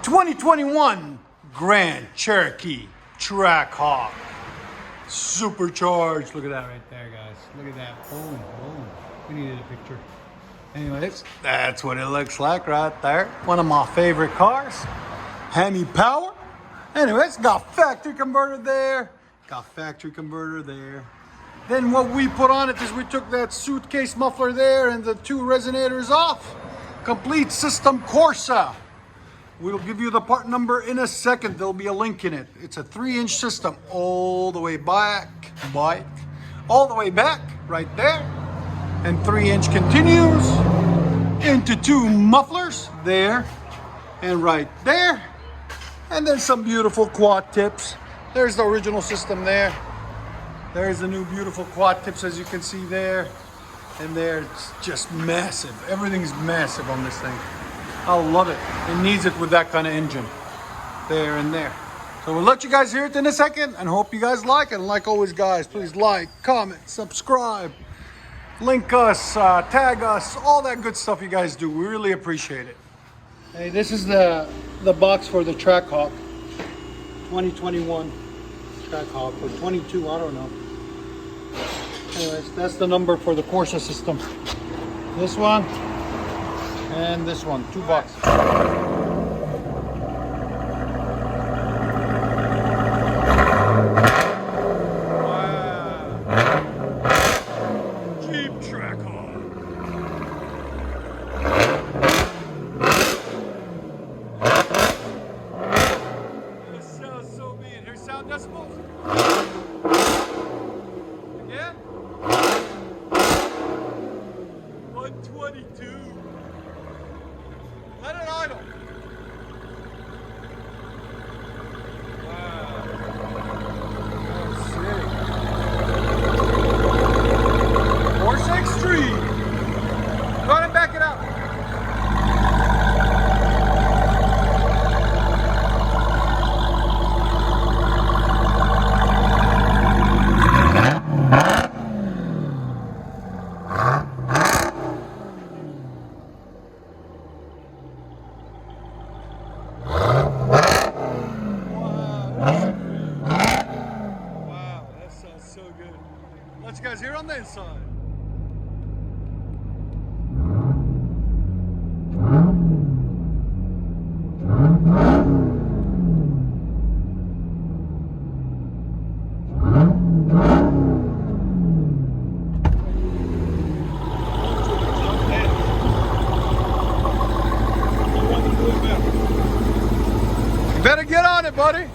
2021 Grand Cherokee Trackhawk. Supercharged. Look at that right there, guys. Look at that. Boom, boom. We needed a picture. Anyways, that's what it looks like right there. One of my favorite cars. Hemi power. Anyways, got factory converter there. Got factory converter there. Then what we put on it is we took that suitcase muffler there and the two resonators off. Complete system CORSA. We'll give you the part number in a second. There'll be a link in it. It's a 3-inch system all the way back, all the way back right there. And 3-inch continues into two mufflers there and right there. And then some beautiful quad tips. There's the original system there. There's the new beautiful quad tips, as you can see there. And there, it's just massive. Everything's massive on this thing. I love it. It needs it with that kind of engine. There and there. So we'll let you guys hear it in a second and hope you guys like it. And like always, guys, please like, comment, subscribe, link us, tag us, all that good stuff you guys do. We really appreciate it. Hey, this is the box for the Trackhawk. 2021 Trackhawk or 22, I don't know. Anyways, that's the number for the CORSA system. This one and this one, $2. Decibels. Again. 122. Let it idle. Wow. That's sick. CORSA Extreme. Go ahead and back it up. Wow, that sounds so good. Let you guys hear on the inside. You better get on it, buddy.